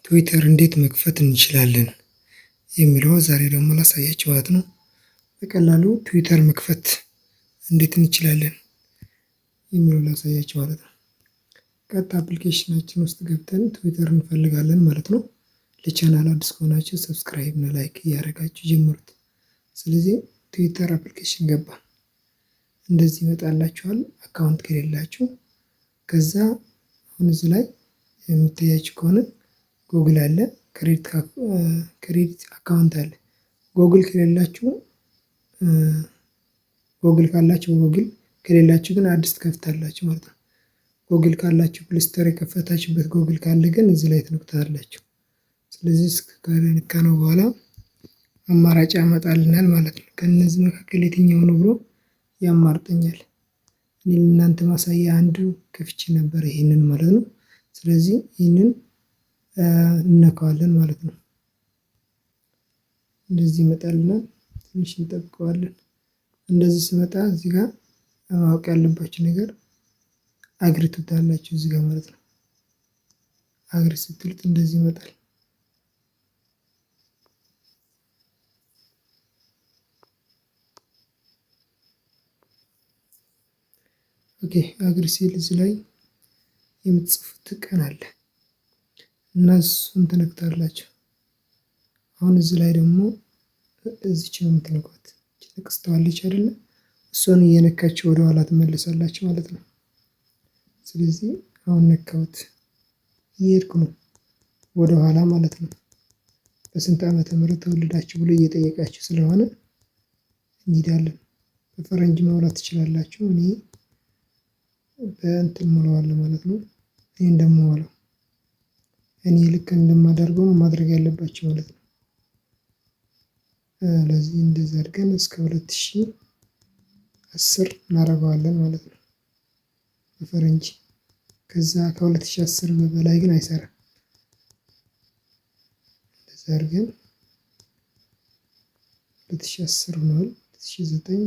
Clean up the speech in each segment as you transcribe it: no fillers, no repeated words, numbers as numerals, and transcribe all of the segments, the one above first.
ትዊተር እንዴት መክፈት እንችላለን የሚለው ዛሬ ደግሞ ላሳያችሁ ማለት ነው። በቀላሉ ትዊተር መክፈት እንዴት እንችላለን የሚለው ላሳያችሁ ማለት ነው። ቀጥታ አፕሊኬሽናችን ውስጥ ገብተን ትዊተር እንፈልጋለን ማለት ነው። ለቻናል አዲስ ከሆናችሁ ሰብስክራይብ እና ላይክ እያደረጋችሁ ጀምሩት። ስለዚህ ትዊተር አፕሊኬሽን ገባ እንደዚህ ይመጣላችኋል። አካውንት ከሌላችሁ ከዛ አሁን እዚህ ላይ የሚታያችሁ ከሆነ ጎግል አለ፣ ክሬዲት አካውንት አለ። ጎግል ከሌላችሁ ጎግል ካላችሁ ጎግል ከሌላችሁ ግን አዲስ ትከፍታላችሁ ማለት ነው። ጎግል ካላችሁ ፕሌስቶር የከፈታችሁበት ጎግል ካለ ግን እዚህ ላይ ትነኩታላችሁ። ስለዚህ ከነካነው በኋላ አማራጭ ያመጣልናል ማለት ነው። ከነዚህ መካከል የትኛው ነው ብሎ ያማርጠኛል። እኔ ለእናንተ ማሳያ አንዱ ከፍቼ ነበር ይሄንን ማለት ነው። ስለዚህ ይህንን እነካዋለን ማለት ነው። እንደዚህ ይመጣልናል። ትንሽ እንጠብቀዋለን። እንደዚህ ሲመጣ እዚህ ጋር ማወቅ ያለባችሁ ነገር አግሪ ትሉታላችሁ እዚህ ጋር ማለት ነው። አግሪ ስትሉት እንደዚህ ይመጣል። ኦኬ አግሪ ሲል እዚህ ላይ የምትጽፉት ቀን አለ እና እሱን ትነክታላችሁ። አሁን እዚህ ላይ ደግሞ እዚች ነው የምትነኳት። ተቀስተዋለች አይደለ? እሷን እየነካችሁ ወደ ኋላ ትመለሳላችሁ ማለት ነው። ስለዚህ አሁን ነካሁት እየሄድኩ ነው ወደ ኋላ ማለት ነው። በስንት ዓመተ ምህረት ተወልዳችሁ ብሎ እየጠየቃችሁ ስለሆነ እንሄዳለን። በፈረንጅ መውላት ትችላላችሁ። እኔ በእንትን ሞላዋለሁ ማለት ነው። እኔ እንደምሞላው እኔ ልክ እንደማደርገው ነው ማድረግ ያለባችሁ ማለት ነው። ለዚህ እንደዚህ አድርገን እስከ 2010 እናደርገዋለን ማለት ነው በፈረንጅ። ከዛ ከ2010 በላይ ግን አይሰራም። እንደዚህ አድርገን 2010 ሆኗል። 2009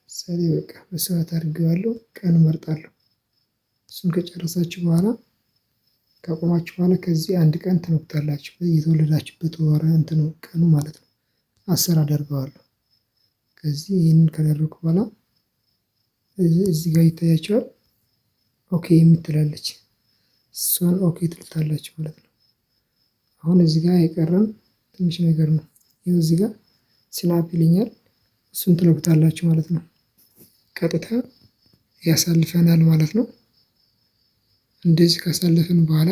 ለምሳሌ በቃ በሰዓት አድርጌዋለሁ። ቀን እመርጣለሁ። እሱን ከጨረሳችሁ በኋላ ካቆማችሁ በኋላ ከዚህ አንድ ቀን ትነኩታላችሁ። የተወለዳችሁበት ወር እንትኑ ቀኑ ማለት ነው። 10 አደርገዋለሁ። ከዚህ ይህንን ካደረኩ በኋላ እዚህ ጋር ይታያችኋል። ኦኬ የምትላለች እሷን ኦኬ ትሉታላችሁ ማለት ነው። አሁን እዚህ ጋር የቀረን ትንሽ ነገር ነው። ይኸው እዚህ ጋር ስናፕ ይለኛል። እሱን ትነኩታላችሁ ማለት ነው። ቀጥታ ያሳልፈናል ማለት ነው። እንደዚህ ካሳለፍን በኋላ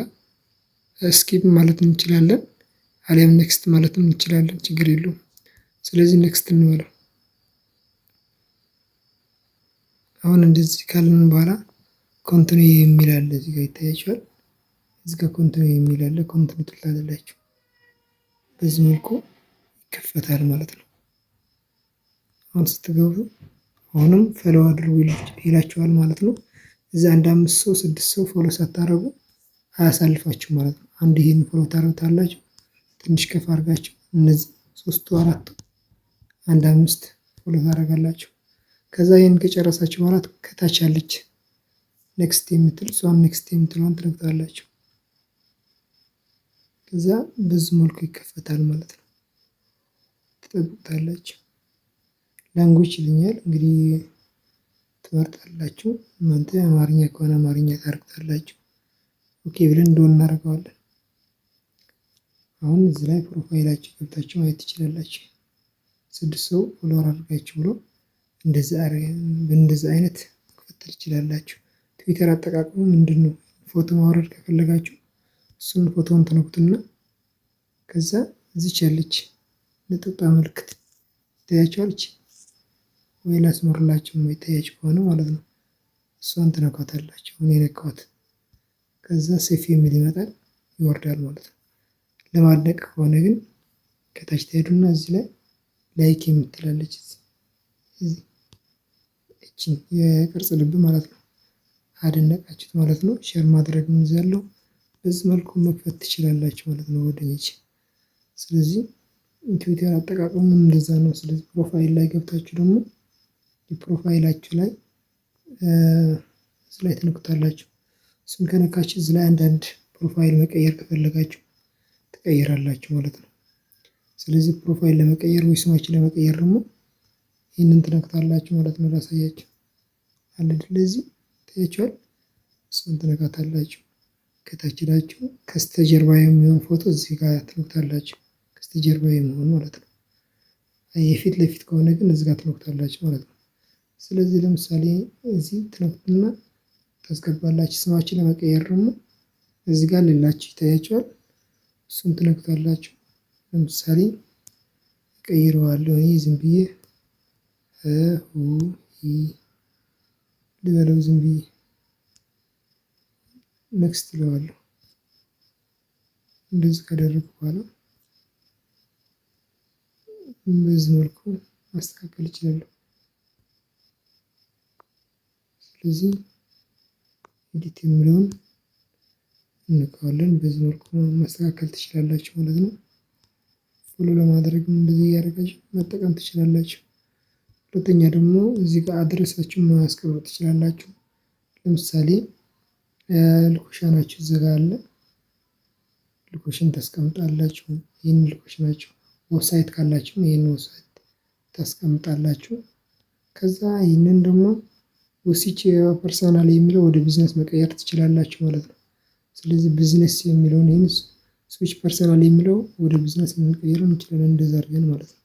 ስኪፕ ማለት እንችላለን፣ አሊያም ኔክስት ማለት እንችላለን። ችግር የለውም። ስለዚህ ኔክስት እንበለው። አሁን እንደዚህ ካልን በኋላ ኮንቲኒው የሚል አለ እዚህ ጋር ይታያችኋል። እዚህ ጋር ኮንቲኒው የሚል አለ። ኮንቲኒው ትላላችሁ። በዚህ መልኩ ይከፈታል ማለት ነው። አሁን ስትገቡ አሁንም ፎሎ አድርጉ ይላችኋል ማለት ነው። እዛ አንድ 5 ሰው 6 ሰው ፎሎ ሳታደርጉ አያሳልፋችሁ ማለት ነው። አንድ ይሄን ፎሎ ታደርጉታላችሁ። ትንሽ ከፍ አድርጋችሁ እነዚህ 3ቱ 4ቱ አንድ 5 ፎሎ ታደርጋላችሁ። ከዛ ይሄን ከጨረሳችሁ በኋላ ከታች ያለች ኔክስት የምትል እሷን ኔክስት የምትለውን ትነኩታላችሁ። ከዛ በዚህ መልኩ ይከፈታል ማለት ነው። ትጠብቁታላችሁ። ላንጉጅ ይለኛል እንግዲህ ትመርጣላችሁ። እናንተ አማርኛ ከሆነ አማርኛ ታርጉታላችሁ። ኦኬ ብለን እንደሆነ እናደርገዋለን። አሁን እዚህ ላይ ፕሮፋይላችሁ ገብታችሁ ማየት ትችላላችሁ። 6 ሰው ፎሎወር አድርጋችሁ ብሎ እንደዚህ አይነት መክፈት ትችላላችሁ። ትዊተር አጠቃቀሙ ምንድነው? ፎቶ ማውረድ ከፈለጋችሁ እሱን ፎቶውን ትነኩትና ከዛ እዚች ያለች ነጥብ ምልክት ትታያችኋለች ወይ ላስመርላችሁ የማይታያችሁ ከሆነ ማለት ነው። እሷን ትነካታላችሁ። እኔ ነካሁት። ከዛ ሴፍ የሚል ይመጣል፣ ይወርዳል ማለት ነው። ለማድነቅ ከሆነ ግን ከታች ትሄዱና እዚህ ላይ ላይክ የምትላለች እቺን የቅርጽ ልብ ማለት ነው። አደነቃችሁት ማለት ነው። ሼር ማድረግ ምን ያለው በዚህ መልኩ መክፈት ትችላላችሁ ማለት ነው ወደኞች። ስለዚህ ትዊተር አጠቃቀሙ እንደዛ ነው። ስለዚህ ፕሮፋይል ላይ ገብታችሁ ደግሞ የፕሮፋይላችሁ ላይ እዚህ ላይ ትነኩታላችሁ። እሱን ከነካችሁ እዚህ ላይ አንዳንድ ፕሮፋይል መቀየር ከፈለጋችሁ ትቀይራላችሁ ማለት ነው። ስለዚህ ፕሮፋይል ለመቀየር ወይ ስማችን ለመቀየር ደግሞ ይህንን ትነክታላችሁ ማለት ነው። ላሳያችሁ አለ ለዚህ ታያችኋል። እሱን ትነካታላችሁ። ከታች ሄዳችሁ ከስተጀርባ የሚሆን ፎቶ እዚህ ጋር ትነክታላችሁ። ከስተጀርባ የሚሆን ማለት ነው። የፊት ለፊት ከሆነ ግን እዚህ ጋር ትነክታላችሁ ማለት ነው። ስለዚህ ለምሳሌ እዚህ ትነኩትና ታስገባላችሁ። ስማችን ለመቀየር ደግሞ እዚህ ጋር ሌላችሁ ይታያችኋል። እሱን ትነክታላችሁ። ለምሳሌ ቀይረዋለሁ እኔ ዝም ብዬ ልበለው ዝም ብዬ ኔክስት እለዋለሁ። እንደዚህ ካደረግኩ በኋላ በዚህ መልኩ ማስተካከል እችላለሁ። ስለዚህ ኤዲት የሚለውን እንነካዋለን። በዚህ መልኩ ማስተካከል ትችላላችሁ ማለት ነው። ፎሎ ለማድረግም እንደዚህ እያደረጋችሁ መጠቀም ትችላላችሁ። ሁለተኛ ደግሞ እዚህ ጋር አድረሳችሁን ማስቀመጥ ትችላላችሁ። ለምሳሌ ሎኬሽናችሁ እዚህ ጋር አለ። ሎኬሽን ታስቀምጣላችሁ። ይህን ሎኬሽናችሁ ዌብሳይት ካላችሁ ይህን ዌብሳይት ታስቀምጣላችሁ። ከዛ ይህንን ደግሞ ወስጄ ፐርሰናል የሚለው ወደ ቢዝነስ መቀየር ትችላላችሁ ማለት ነው። ስለዚህ ቢዝነስ የሚለውን ይህን ስዊች ፐርሰናል የሚለው ወደ ቢዝነስ ልንቀይረው እንችላለን እንደዛ አድርገን ማለት ነው።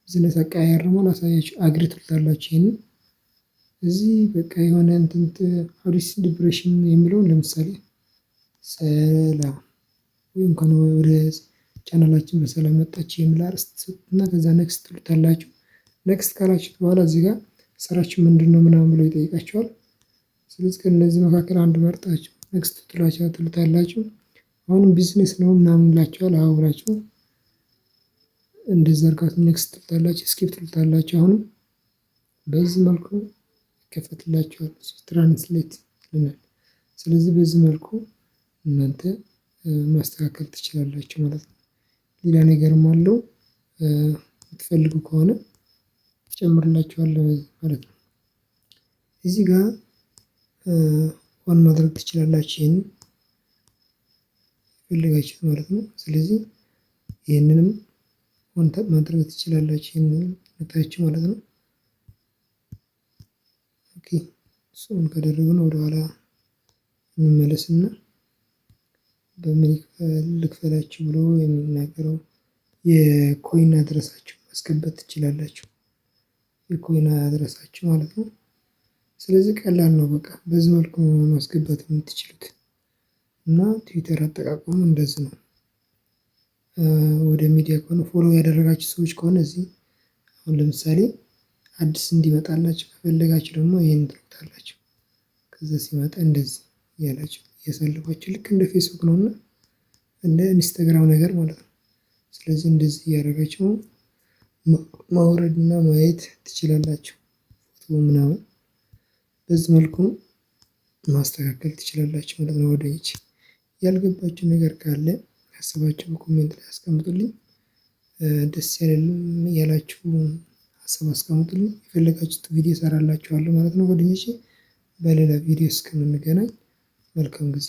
ቢዝነስ አቀያየር ደግሞ ላሳያችሁ። አግሪ ትሉታላችሁ። ይህንን እዚህ በቃ የሆነ እንትን አዲስ ዲፕሬሽን የሚለውን ለምሳሌ ሰላም ወይ እንኳን ወደ ቻናላችን በሰላም መጣችሁ የሚል አርዕስት ትሰጡና ከዛ ኔክስት ትሉታላችሁ። ኔክስት ካላችሁ በኋላ እዚህ ጋር ስራችሁ ምንድነው ምናምን ብሎ ይጠይቃችኋል። ስለዚህ ከእነዚህ መካከል አንድ መርጣችሁ ኔክስት ትሉታላችሁ። አሁንም ቢዝነስ ነው ምናምን ይላችኋል። አዎ ብላችሁ እንደዛ አድርጋችሁ ኔክስት ትሉታላችሁ። ስኪፕ ትሉታላችሁ። አሁንም በዚህ መልኩ ይከፈትላችኋል። ትራንስሌት ይለናል። ስለዚህ በዚህ መልኩ እናንተ ማስተካከል ትችላላችሁ ማለት ነው። ሌላ ነገርም አለው የምትፈልጉ ከሆነ ጨምርላችኋለሁ ማለት ነው። እዚህ ጋር ኦን ማድረግ ትችላላችሁ። ይሄንን የፈለጋችሁት ማለት ነው። ስለዚህ ይሄንንም ኦን ማድረግ ትችላላችሁ። ይሄንን ነታችሁ ማለት ነው። ኦኬ እሱን ካደረግን ወደ ኋላ እንመለስና በምን ልክፈላችሁ ብሎ የሚናገረው የኮይን አድረሳችሁ ማስገባት ትችላላችሁ። የኮይን አድረሳችሁ ማለት ነው። ስለዚህ ቀላል ነው። በቃ በዚህ መልኩ ማስገባት የምትችሉት እና ትዊተር አጠቃቀሙ እንደዚህ ነው። ወደ ሚዲያ ከሆነ ፎሎ ያደረጋችሁ ሰዎች ከሆነ እዚህ አሁን ለምሳሌ አዲስ እንዲመጣላችሁ ከፈለጋችሁ ደግሞ ይሄን ትሉታላችሁ። ከዛ ሲመጣ እንደዚህ እያላችሁ እያሳለፋችሁ ልክ እንደ ፌስቡክ ነውና እንደ ኢንስታግራም ነገር ማለት ነው። ስለዚህ እንደዚህ እያደረጋችሁ ማውረድና ማየት ትችላላችሁ። ፎቶ ምናምን በዚህ መልኩ ማስተካከል ትችላላችሁ ማለት ነው። ወዳጆች ያልገባችሁ ነገር ካለ ሀሳባችሁ በኮሜንት ላይ አስቀምጡልኝ። ደስ ያላችሁ ሀሳብ አስቀምጡልኝ። የፈለጋችሁት ቪዲዮ እሰራላችኋለሁ ማለት ነው። ጓደኞቼ በሌላ ቪዲዮ እስከምንገናኝ መልካም ጊዜ